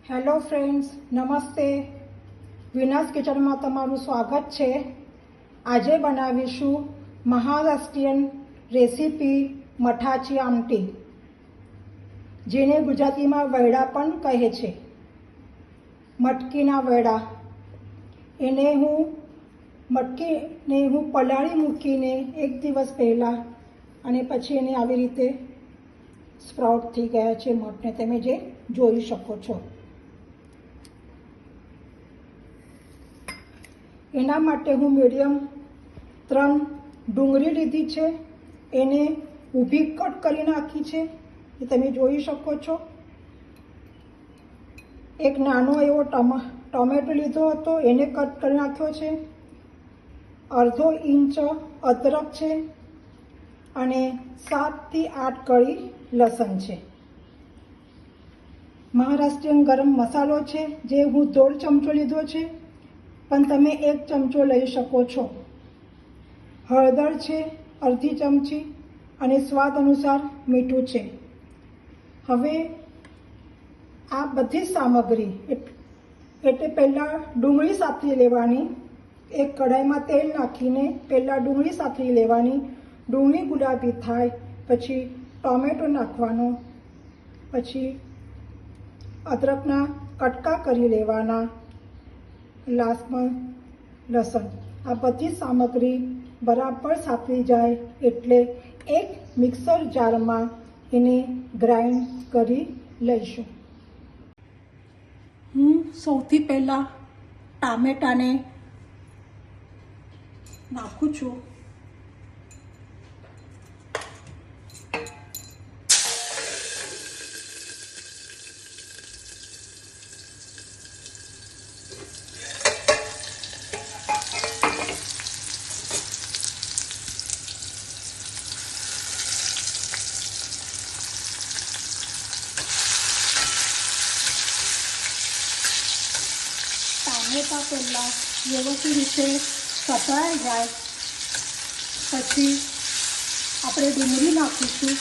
Hello friends, નમસ્તે. વિનાસ કિચનમાં તમારું સ્વાગત છે. આજે બનાવીશું મહારાષ્ટ્રીયન રેસીપી મઠાચી આમટી, જેને ગુજરાતીમાં વૈડા પણ કહે છે. મટકીના વૈડા. મટકીને હું પલાળી મૂકીને એક દિવસ પહેલાં અને પછી એને આવી રીતે સ્પ્રાઉટ થઈ ગયા છે મઠને, તમે જે જોઈ શકો છો. એના માટે હું મીડિયમ 3 ડુંગળી લીધી છે. એને ઊભી કટ કરી નાખી છે, એ તમે જોઈ શકો છો. એક નાનો એવો ટોમેટો લીધો હતો, એને કટ કરી નાખ્યો છે. અડધો ઇંચ અદરક છે અને 7 થી 8 કળી લસણ છે. મહારાષ્ટ્રીયન ગરમ મસાલો છે, જે હું 1.5 ચમચો લીધો છે, પણ તમે 1 ચમચો લઈ શકો છો. હળદર છે અડધી ચમચી અને સ્વાદ અનુસાર મીઠું છે. હવે આ બધી સામગ્રી એટલે પહેલાં ડુંગળી સાતરી લેવાની. એક કઢાઈમાં તેલ નાખીને પહેલાં ડુંગળી સાતરી લેવાની. ડુંગળી ગુલાબી થાય પછી ટોમેટો નાખવાનો, પછી અદરકના કટકા કરી લેવાના, લાસ્ટમાં લસણ. આ બધી સામગ્રી બરાબર સાતરી જાય એટલે એક મિક્સર જારમાં એને ગ્રાઇન્ડ કરી લઈશું. હું સૌથી પહેલાં ટામેટાને નાખું છું. ટામેટા પહેલાં વ્યવસ્થિત રીતે સતળાઈ જાય પછી આપણે ડુંગળી નાખીશું.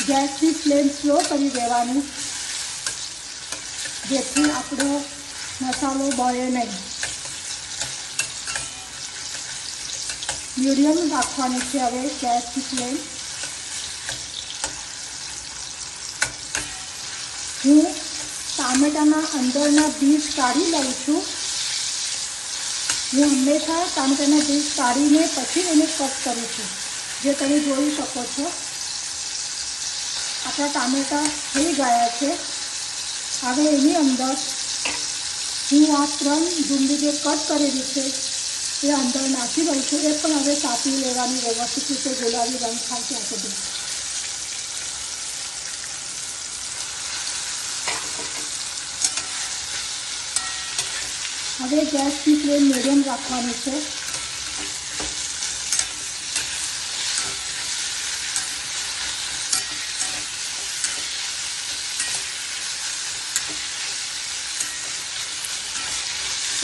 ગેસની ફ્લેમ સ્લો કરી દેવાની, જેથી આપણો મસાલો બળે નહીં. મીડિયમ રાખવાની છે હવે ગેસની ફ્લેમ. હું ટામેટાના અંદરના બીજ કાઢી લઉં છું. હું હંમેશા ટામેટાના બીજ કાઢીને પછી એને કટ કરું છું, જે તમે જોઈ શકો છો. આપણા ટામેટા થઈ ગયા છે. હવે એની અંદર હું આ 3 ડુંગળી જે કટ કરેલી છે એ અંદર નાખી દઉં છું. એ પણ હવે સાતરી લેવાની વ્યવસ્થિત રીતે, ગુલાબી રંગ થાય ત્યાં સુધી. હવે ગેસની ફ્લેમ મીડિયમ રાખવાની છે.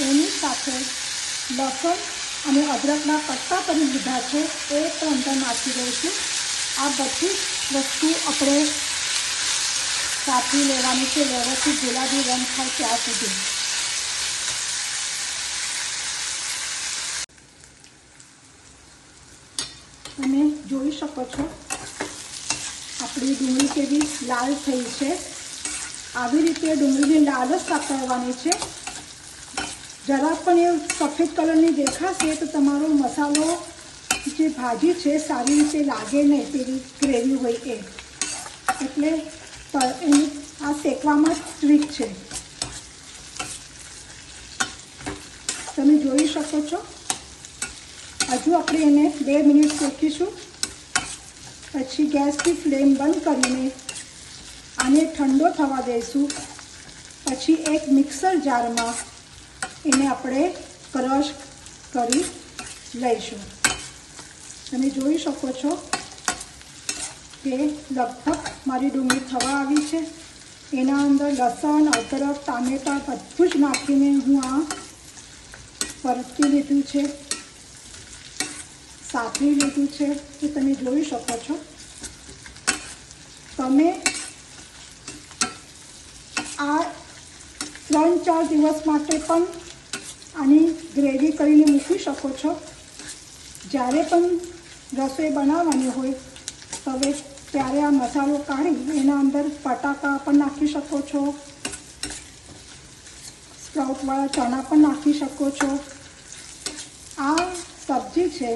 એની સાથે લસણ અને અદરકના કટકા કરી લીધા છે, એ પણ અંદર નાખી દઉં છું. આ બધી વસ્તુ આપણે સાતરી લેવાની છે વ્યવસ્થિત, ગુલાબી રંગ થાય ત્યાં સુધી. તમે જોઈ શકો છો આપણી ડુંગળી કેવી લાલ થઈ છે. આવી રીતે ડુંગળીની લાલ જ સાતરવાની છે. જરા પણ એ સફેદ કલરની દેખાશે તો તમારો મસાલો જે ભાજી છે સારી રીતે લાગે નહીં, તેવી ગ્રેવી હોય એ. એટલે એની આ શેકવામાં જ ટ્રીક છે. તમે જોઈ શકો છો. હજુ આપણે એને 2 મિનિટ શેકીશું. પછી ગેસની ફ્લેમ બંધ કરીને આને ઠંડો થવા દઈશું. પછી એક મિક્સર જારમાં એને આપણે ક્રશ કરી લઈશું. તમે જોઈ શકો છો કે લગભગ મારી ડુંગળી થવા આવી છે. એના અંદર લસણ, અદરક, ટામેટાં બધું જ નાખીને હું આ પરતી લીધું છે, સાતરી લીધું છે, એ તમે જોઈ શકો છો. તમે 3-4 દિવસ માટે પણ આની ગ્રેવી કરીને મૂકી શકો છો. જ્યારે પણ રસોઈ બનાવવાની હોય હવે ત્યારે આ મસાલો કાઢી એના અંદર બટાકા પણ નાખી શકો છો, સ્પ્રાઉટવાળા ચણા પણ નાખી શકો છો. આ સબ્જી છે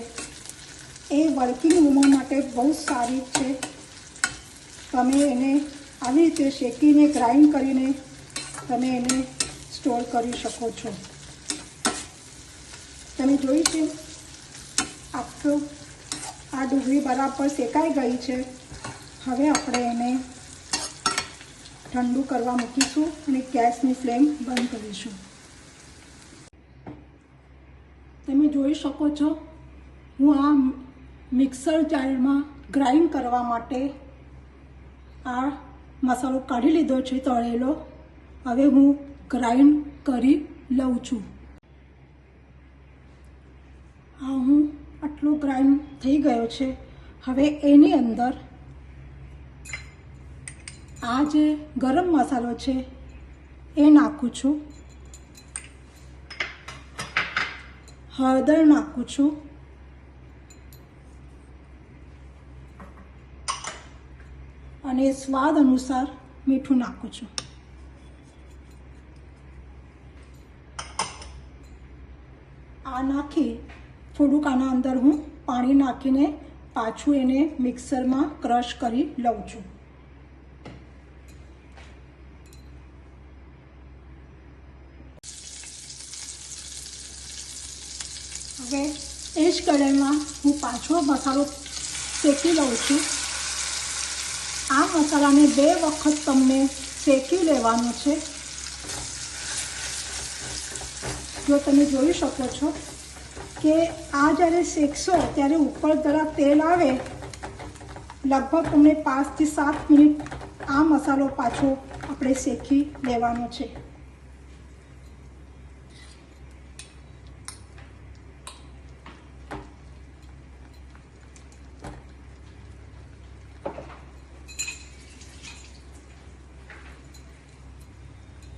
એ વર્કિંગ વુમન માટે બહુ સારી છે. તમે એને આવી રીતે શેકીને ગ્રાઇન્ડ કરીને તમે એને સ્ટોર કરી શકો છો. તમે જોઈ છે આપણું આ ડુંગળી બરાબર શેકાઈ ગઈ છે. હવે આપણે એને ઠંડુ કરવા મૂકીશું અને ગેસની ફ્લેમ બંધ કરીશું. તમે જોઈ શકો છો હું આ મિક્સર જારમાં ગ્રાઇન્ડ કરવા માટે આ મસાલો કાઢી લીધો છે તળેલો. હવે હું ગ્રાઇન્ડ કરી લઉં છું. હા, હું આટલો ગ્રાઇન્ડ થઈ ગયો છે. હવે એની અંદર આ જે ગરમ મસાલો છે એ નાખું છું, હળદર નાખું છું, અને સ્વાદ અનુસાર મીઠું નાખું છું. આ નાખી થોડુંક આના અંદર હું પાણી નાખીને પાછું એને મિક્સરમાં ક્રશ કરી લઉં છું. હવે એ જ કઢાઈમાં હું પાછો મસાલો શેકી લઉં છું. આ મસાલાને 2 વખત તમને શેકી લેવાનો છે. જો તમે જોઈ શકો છો કે આ જ્યારે શેકશો ત્યારે ઉપર જરાક તેલ આવે, લગભગ તમને 5 થી 7 મિનિટ આ મસાલો પાછો આપણે શેકી લેવાનો છે.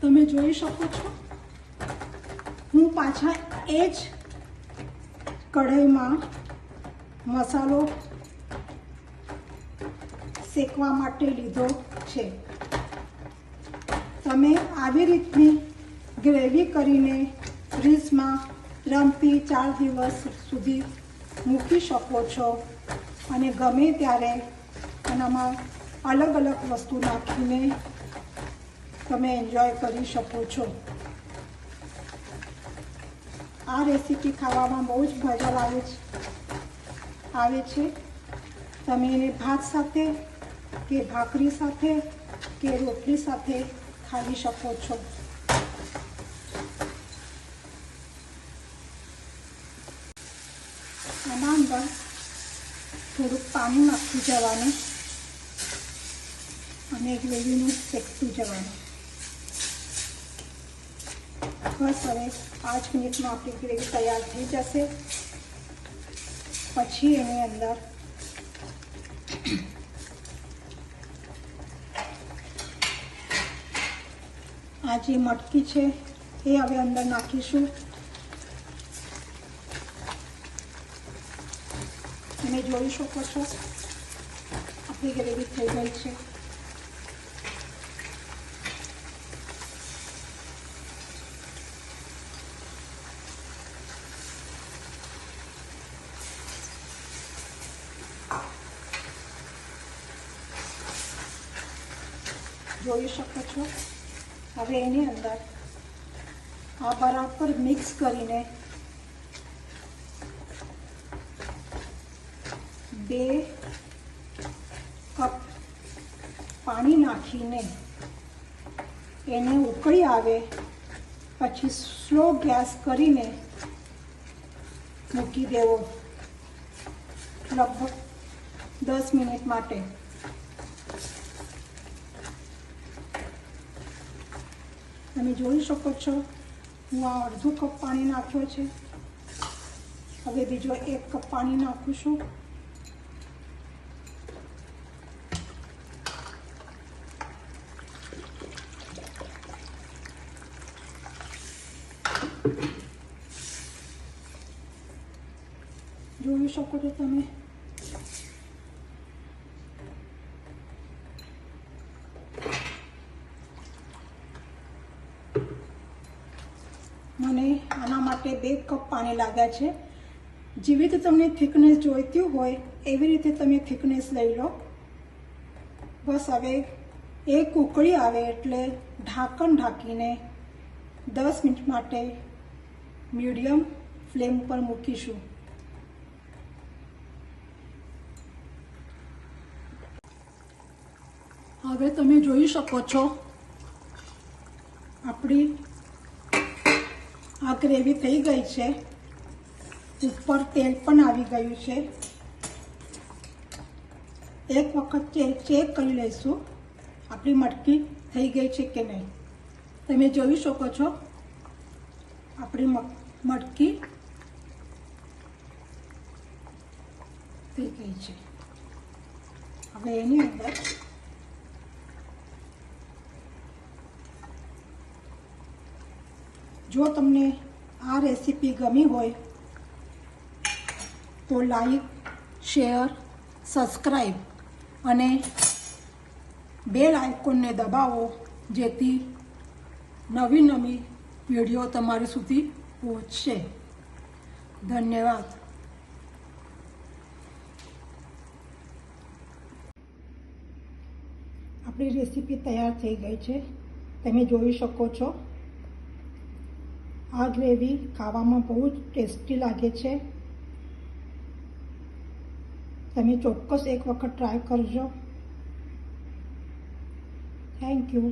તમે જોઈ શકો છો હું પાછા એ જ કઢાઈમાં મસાલો શેકવા માટે લીધો છે. તમે આવી રીતની ગ્રેવી કરીને ફ્રીજમાં 3 થી 4 દિવસ સુધી મૂકી શકો છો અને ગમે ત્યારે એનામાં અલગ અલગ વસ્તુ નાખીને તમે એન્જોય કરી શકો છો. આ રેસીપી ખાવામાં બહુ જ મજા આવે છે. તમે એને ભાત સાથે કે ભાખરી સાથે કે રોટલી સાથે ખાઈ શકો છો. આના અંદર થોડુંક પાણી નાખી જવાનું અને ગ્રેવીનું શેકતું જવાનું. બસ હવે 5 મિનિટમાં આપણી ગ્રેવી તૈયાર થઈ જશે. પછી એની અંદર આ જે મટકી છે એ હવે અંદર નાખીશું. તમે જોઈ શકો છો આપણી ગ્રેવી થઈ ગઈ છે. જોઈ શકો છો હવે એની અંદર આ બરાબર મિક્સ કરીને 2 કપ પાણી નાખીને એને ઉકળી આવે પછી સ્લો ગેસ કરીને મૂકી દેવો લગભગ 10 મિનિટ માટે. તમે જોઈ શકો છો હું આ અડધો કપ પાણી નાખ્યો છે. હવે બીજો 1 કપ પાણી નાખું છું. જોઈ શકો છો તમે. મને આના માટે 2 કપ પાણી લાગ્યા છે. જેવી રીતે તમને થિકનેસ જોઈતી હોય એવી રીતે તમે થિકનેસ લઈ લો. બસ હવે એક ઉકળી આવે એટલે ઢાંકણ ઢાંકીને 10 મિનિટ માટે મીડિયમ ફ્લેમ પર મૂકીશું. હવે તમે જોઈ શકો છો આપણી આ ગ્રેવી થઈ ગઈ છે. ઉપર તેલ પણ આવી ગયું છે. એક વખત ચેક કરી લઈશું આપણી મટકી થઈ ગઈ છે કે નહીં. તમે જોઈ શકો છો આપણી મટકી થઈ ગઈ છે. હવે એની અંદર જો તમને આ રેસીપી ગમી હોય તો લાઈક, શેર, સબસ્ક્રાઈબ અને બેલ આઇકોનને દબાવો જેથી નવી વિડીયો તમારી સુધી પહોંચશે. ધન્યવાદ. આપણી રેસીપી તૈયાર થઈ ગઈ છે. તમે જોઈ શકો છો આ ગ્રેવી ખાવામાં બહુ જ ટેસ્ટી લાગે છે. તમે ચોક્કસ એક વખત ટ્રાય કરજો. Thank you.